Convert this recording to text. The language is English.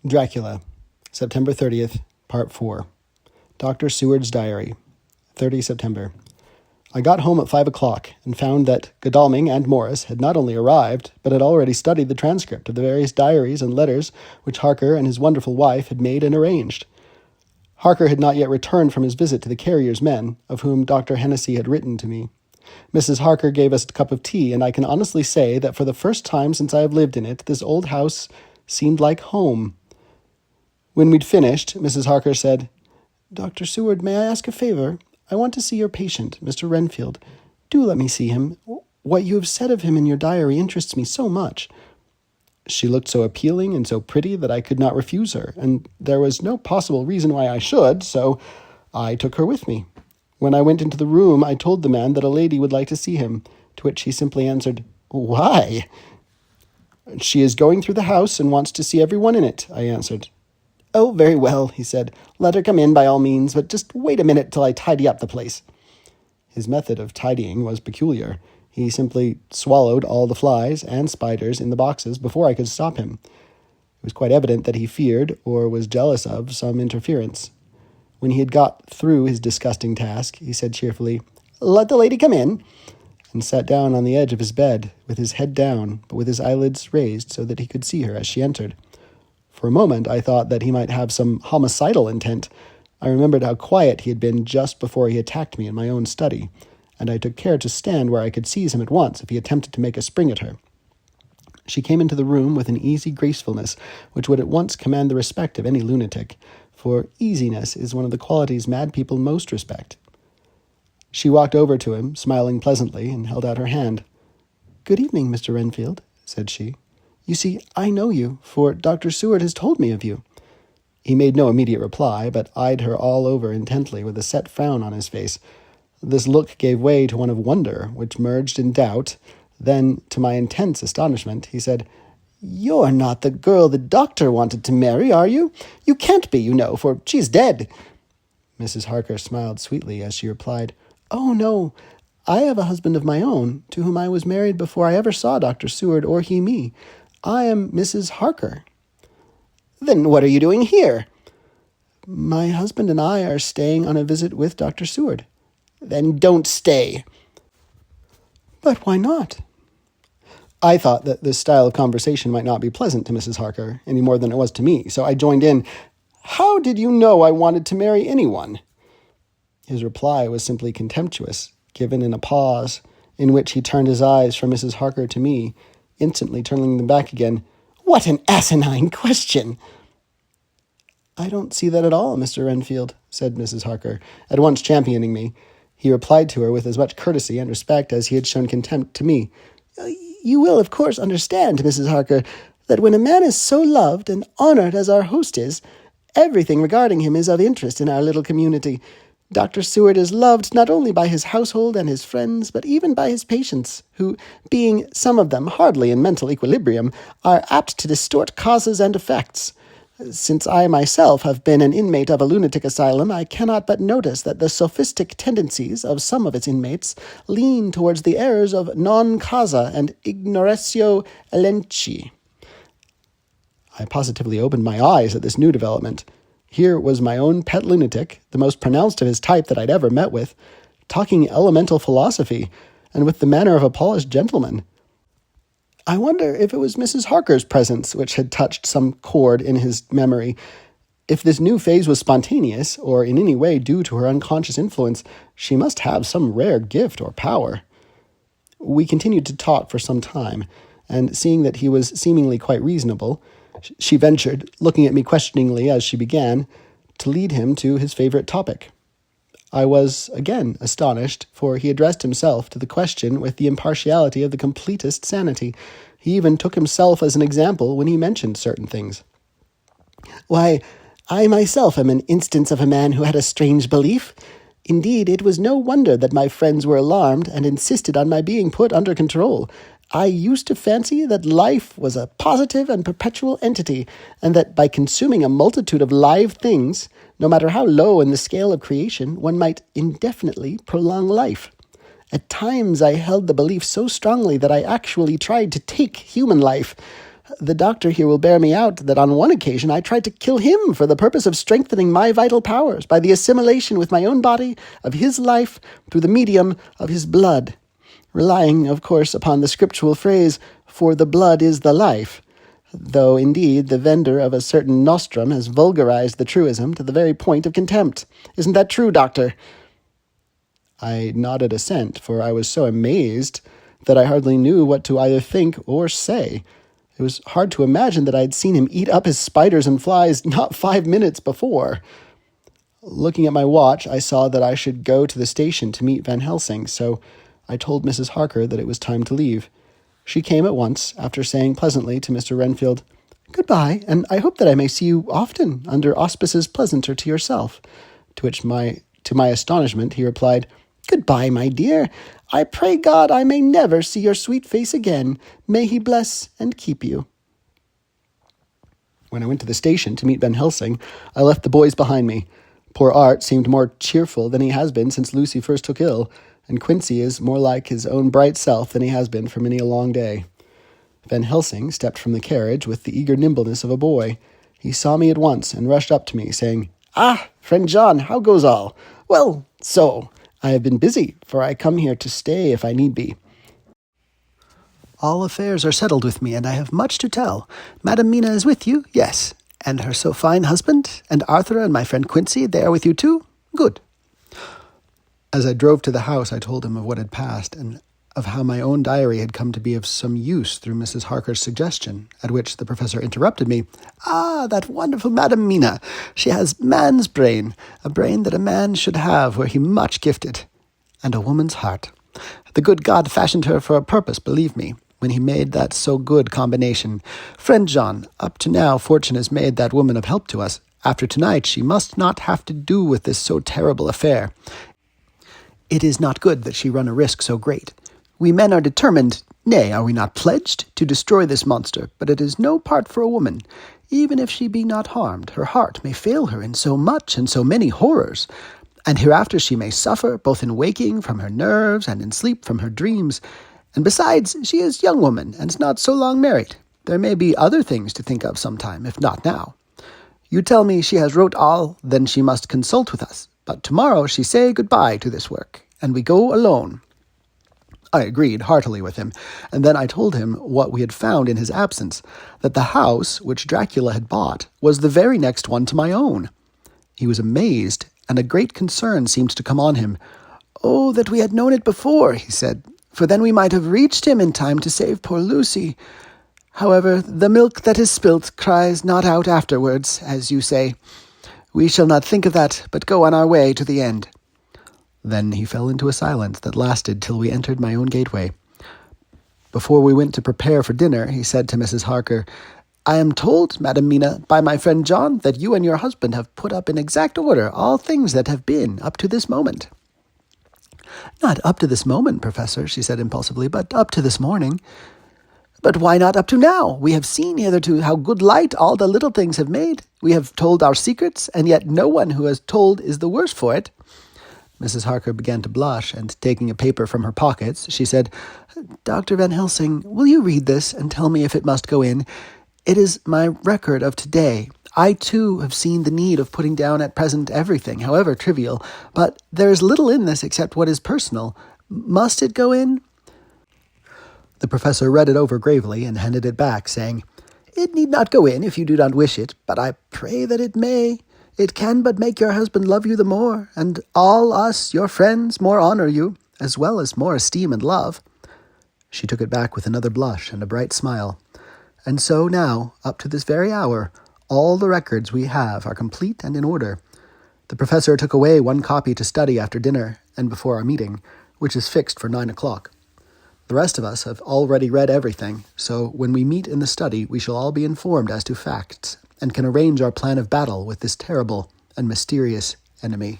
Dracula, September 30th, Part 4. Dr. Seward's Diary, 30 September. I got home at 5 o'clock and found that Godalming and Morris had not only arrived, but had already studied the transcript of the various diaries and letters which Harker and his wonderful wife had made and arranged. Harker had not yet returned from his visit to the carrier's men, of whom Dr. Hennessy had written to me. Mrs. Harker gave us a cup of tea, and I can honestly say that for the first time since I have lived in it, this old house seemed like home. When we'd finished, Mrs. Harker said, "Dr. Seward, may I ask a favor? I want to see your patient, Mr. Renfield. Do let me see him. What you have said of him in your diary interests me so much." She looked so appealing and so pretty that I could not refuse her, and there was no possible reason why I should, so I took her with me. When I went into the room, I told the man that a lady would like to see him, to which he simply answered, "Why?" "She is going through the house and wants to see everyone in it," I answered. "Oh, very well," he said. "Let her come in by all means, but just wait a minute till I tidy up the place." His method of tidying was peculiar. He simply swallowed all the flies and spiders in the boxes before I could stop him. It was quite evident that he feared, or was jealous of, some interference. When he had got through his disgusting task, he said cheerfully, "Let the lady come in," and sat down on the edge of his bed, with his head down, but with his eyelids raised so that he could see her as she entered. For a moment I thought that he might have some homicidal intent. I remembered how quiet he had been just before he attacked me in my own study, and I took care to stand where I could seize him at once if he attempted to make a spring at her. She came into the room with an easy gracefulness which would at once command the respect of any lunatic, for easiness is one of the qualities mad people most respect. She walked over to him, smiling pleasantly, and held out her hand. "Good evening, Mr. Renfield," said she. "You see, I know you, for Dr. Seward has told me of you." He made no immediate reply, but eyed her all over intently with a set frown on his face. This look gave way to one of wonder, which merged in doubt. Then, to my intense astonishment, he said, "You're not the girl the doctor wanted to marry, are you? You can't be, you know, for she's dead." Mrs. Harker smiled sweetly as she replied, "Oh, no, I have a husband of my own, to whom I was married before I ever saw Dr. Seward or he me. I am Mrs. Harker." "Then what are you doing here?" "My husband and I are staying on a visit with Dr. Seward." "Then don't stay." "But why not?" I thought that this style of conversation might not be pleasant to Mrs. Harker, any more than it was to me, so I joined in. "How did you know I wanted to marry anyone?" His reply was simply contemptuous, given in a pause, in which he turned his eyes from Mrs. Harker to me, instantly turning them back again. "What an asinine question!" "I don't see that at all, Mr. Renfield," said Mrs. Harker, at once championing me. He replied to her with as much courtesy and respect as he had shown contempt to me. "You will, of course, understand, Mrs. Harker, that when a man is so loved and honored as our host is, everything regarding him is of interest in our little community. Dr. Seward is loved not only by his household and his friends, but even by his patients, who, being some of them hardly in mental equilibrium, are apt to distort causes and effects. Since I myself have been an inmate of a lunatic asylum, I cannot but notice that the sophistic tendencies of some of its inmates lean towards the errors of non causa and ignoratio elenchi." I positively opened my eyes at this new development. Here was my own pet lunatic, the most pronounced of his type that I'd ever met with, talking elemental philosophy, and with the manner of a polished gentleman. I wonder if it was Mrs. Harker's presence which had touched some chord in his memory. If this new phase was spontaneous, or in any way due to her unconscious influence, she must have some rare gift or power. We continued to talk for some time, and seeing that he was seemingly quite reasonable, she ventured, looking at me questioningly as she began, to lead him to his favorite topic. I was again astonished, for he addressed himself to the question with the impartiality of the completest sanity. He even took himself as an example when he mentioned certain things. "Why, I myself am an instance of a man who had a strange belief. Indeed, it was no wonder that my friends were alarmed and insisted on my being put under control. I used to fancy that life was a positive and perpetual entity, and that by consuming a multitude of live things, no matter how low in the scale of creation, one might indefinitely prolong life. At times I held the belief so strongly that I actually tried to take human life, The doctor here will bear me out that on one occasion I tried to kill him for the purpose of strengthening my vital powers by the assimilation with my own body of his life through the medium of his blood, relying, of course, upon the scriptural phrase, "For the blood is the life," though, indeed, the vendor of a certain nostrum has vulgarized the truism to the very point of contempt. Isn't that true, doctor? I nodded assent, for I was so amazed that I hardly knew what to either think or say. It was hard to imagine that I had seen him eat up his spiders and flies not 5 minutes before. Looking at my watch, I saw that I should go to the station to meet Van Helsing, so I told Mrs. Harker that it was time to leave. She came at once, after saying pleasantly to Mr. Renfield, "Goodbye, and I hope that I may see you often under auspices pleasanter to yourself." To which, to my astonishment, he replied, "Goodbye, my dear. I pray God I may never see your sweet face again. May he bless and keep you." When I went to the station to meet Van Helsing, I left the boys behind me. Poor Art seemed more cheerful than he has been since Lucy first took ill, and Quincy is more like his own bright self than he has been for many a long day. Van Helsing stepped from the carriage with the eager nimbleness of a boy. He saw me at once and rushed up to me, saying, "Ah, friend John, how goes all? Well, so, I have been busy, for I come here to stay if I need be. All affairs are settled with me, and I have much to tell. Madam Mina is with you? Yes. And her so fine husband? And Arthur and my friend Quincy, they are with you too? Good." As I drove to the house, I told him of what had passed, and of how my own diary had come to be of some use through Mrs. Harker's suggestion, at which the professor interrupted me. "Ah, that wonderful Madam Mina! She has man's brain, a brain that a man should have were he much gifted, and a woman's heart. The good God fashioned her for a purpose, believe me, when he made that so good combination. Friend John, up to now fortune has made that woman of help to us. After tonight she must not have to do with this so terrible affair. It is not good that she run a risk so great. We men are determined, nay, are we not pledged, to destroy this monster, but it is no part for a woman. Even if she be not harmed, her heart may fail her in so much and so many horrors, and hereafter she may suffer, both in waking from her nerves and in sleep from her dreams. And besides, she is young woman, and is not so long married. There may be other things to think of sometime, if not now. You tell me she has wrote all, then she must consult with us. But tomorrow she say goodbye to this work, and we go alone." I agreed heartily with him, and then I told him what we had found in his absence, that the house which Dracula had bought was the very next one to my own. He was amazed, and a great concern seemed to come on him. "Oh, that we had known it before," he said, "for then we might have reached him in time to save poor Lucy. However, the milk that is spilt cries not out afterwards, as you say. We shall not think of that, but go on our way to the end." Then he fell into a silence that lasted till we entered my own gateway. Before we went to prepare for dinner, he said to Mrs. Harker, "I am told, Madam Mina, by my friend John, that you and your husband have put up in exact order all things that have been up to this moment." "Not up to this moment, Professor," she said impulsively, "but up to this morning." "But why not up to now? We have seen hitherto how good light all the little things have made. We have told our secrets, and yet no one who has told is the worse for it." Mrs. Harker began to blush, and taking a paper from her pockets, she said, "Dr. Van Helsing, will you read this and tell me if it must go in? It is my record of today. I, too, have seen the need of putting down at present everything, however trivial, but there is little in this except what is personal. Must it go in?" The professor read it over gravely and handed it back, saying, "It need not go in if you do not wish it, but I pray that it may. It can but make your husband love you the more, and all us, your friends, more honor you, as well as more esteem and love." She took it back with another blush and a bright smile. "And so now, up to this very hour, all the records we have are complete and in order. The professor took away one copy to study after dinner and before our meeting, which is fixed for 9 o'clock. The rest of us have already read everything, so when we meet in the study we shall all be informed as to facts, and can arrange our plan of battle with this terrible and mysterious enemy."